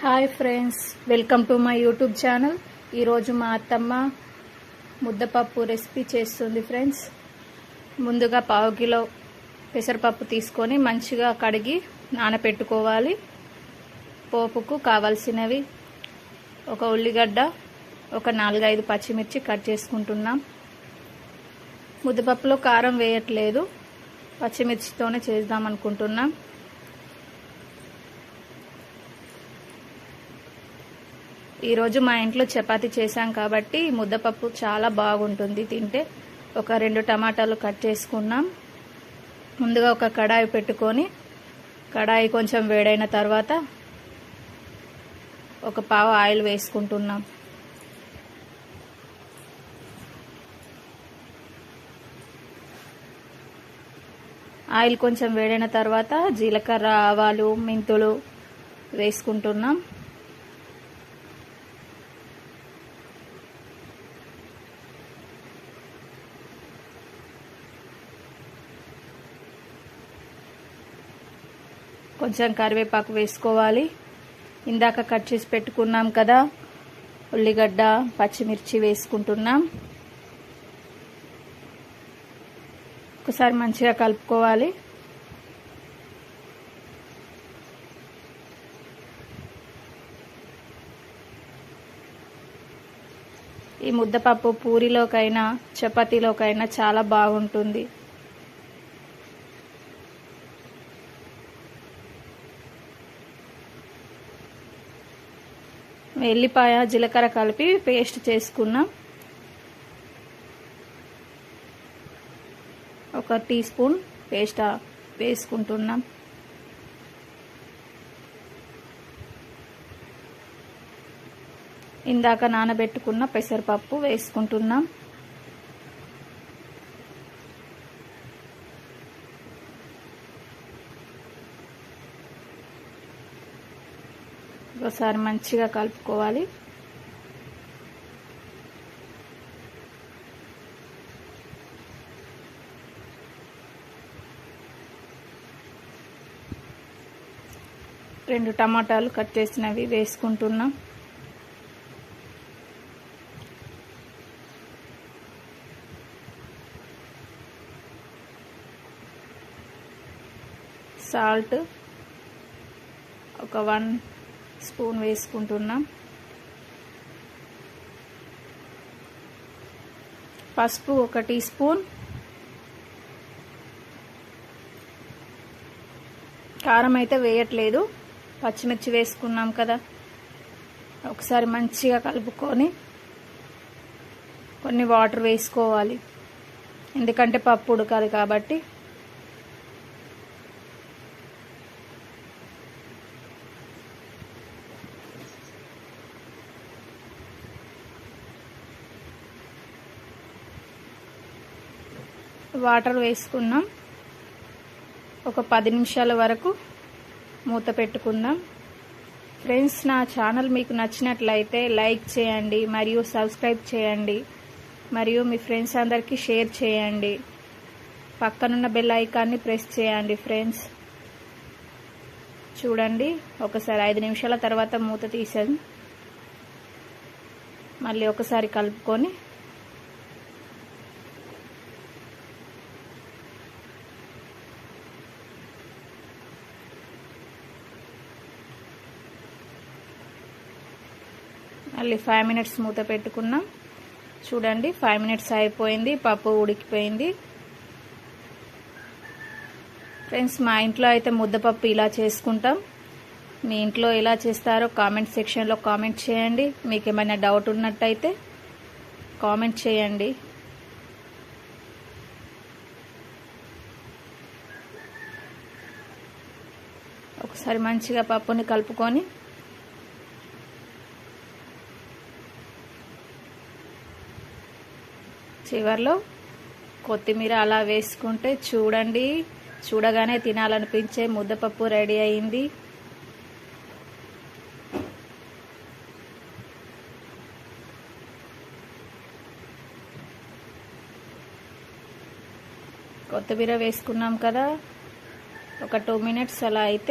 Hi friends, welcome to my YouTube channel. ఈరోజు మా అత్తమ్మ ముద్దపప్పు రెసిపీ చేస్తుంది ఫ్రెండ్స్. ముందుగా 1/2 కిలో పెసరపప్పు తీసుకొని మంచిగా కడిగి నానబెట్టుకోవాలి. పోపుకు కావాల్సినవి ఒక ఉల్లిగడ్డ, ఒక 4-5 పచ్చిమిర్చి కట్ చేసుకుంటున్నాం. ముద్దపప్పులో కారం వేయట్లేదు, పచ్చిమిర్చితోనే చేద్దాం అనుకుంటున్నాం. ఈరోజు మా ఇంట్లో చపాతీ చేశాం కాబట్టి ముద్దపప్పు చాలా బాగుంటుంది తింటే. ఒక 2 టమాటాలు కట్ చేసుకున్నాం. ముందుగా ఒక కడాయి పెట్టుకొని కడాయి కొంచెం వేడైన తర్వాత ఒక పావు ఆయిల్ వేసుకుంటున్నాం. ఆయిల్ కొంచెం వేడైన తర్వాత జీలకర్ర, ఆవాలు, మెంతులు వేసుకుంటున్నాం. కొంచెం కరివేపాకు వేసుకోవాలి. ఇందాక కట్ చేసి పెట్టుకున్నాం కదా ఉల్లిగడ్డ, పచ్చిమిర్చి వేసుకుంటున్నాం. ఒకసారి మంచిగా కలుపుకోవాలి. ఈ ముద్దపప్పు పూరిలోకైనా చపాతీలోకైనా చాలా బాగుంటుంది. ఎల్లిపాయ, జీలకర్ర కలిపి పేస్ట్ చేసుకున్నాం. ఒక టీ స్పూన్ పేస్ట్ వేసుకుంటున్నాం. ఇందాక నానబెట్టుకున్న పెసరపప్పు వేసుకుంటున్నాం. ఒకసారి మంచిగా కలుపుకోవాలి. రెండు టమాటాలు కట్ చేసినవి వేసుకుంటున్నాం. సాల్ట్ ఒక 1 స్పూన్ వేసుకుంటున్నాం. పసుపు ఒక టీ స్పూన్. కారం అయితే వేయట్లేదు, పచ్చిమిర్చి వేసుకున్నాం కదా. ఒకసారి మంచిగా కలుపుకొని కొన్ని వాటర్ వేసుకోవాలి, ఎందుకంటే పప్పు ఉడకాలి కాబట్టి. వాటర్ వేసుకున్నాం. ఒక 10 నిమిషాల వరకు మూత పెట్టుకుందాం. ఫ్రెండ్స్, నా ఛానల్ మీకు నచ్చినట్లయితే లైక్ చేయండి మరియు సబ్స్క్రైబ్ చేయండి మరియు మీ ఫ్రెండ్స్ అందరికీ షేర్ చేయండి. పక్కనున్న బెల్ ఐకాన్ని ప్రెస్ చేయండి ఫ్రెండ్స్. చూడండి, ఒకసారి 5 నిమిషాల తర్వాత మూత తీసాను. మళ్ళీ ఒకసారి కలుపుకొని మళ్ళీ 5 మినిట్స్ మూత పెట్టుకున్నాం. చూడండి, 5 మినిట్స్ అయిపోయింది, పప్పు ఉడికిపోయింది. ఫ్రెండ్స్, మా ఇంట్లో అయితే ముద్దపప్పు ఇలా చేసుకుంటాం. మీ ఇంట్లో ఎలా చేస్తారో కామెంట్ సెక్షన్లో కామెంట్ చేయండి. మీకు ఏమైనా డౌట్ ఉన్నట్టయితే కామెంట్ చేయండి. ఒకసారి మంచిగా పప్పుని కలుపుకొని చివర్లో కొత్తిమీర అలా వేసుకుంటే చూడండి, చూడగానే తినాలనిపించే ముద్దపప్పు రెడీ అయింది. కొత్తిమీర వేసుకున్నాం కదా, ఒక 2 మినిట్స్ అలా అయితే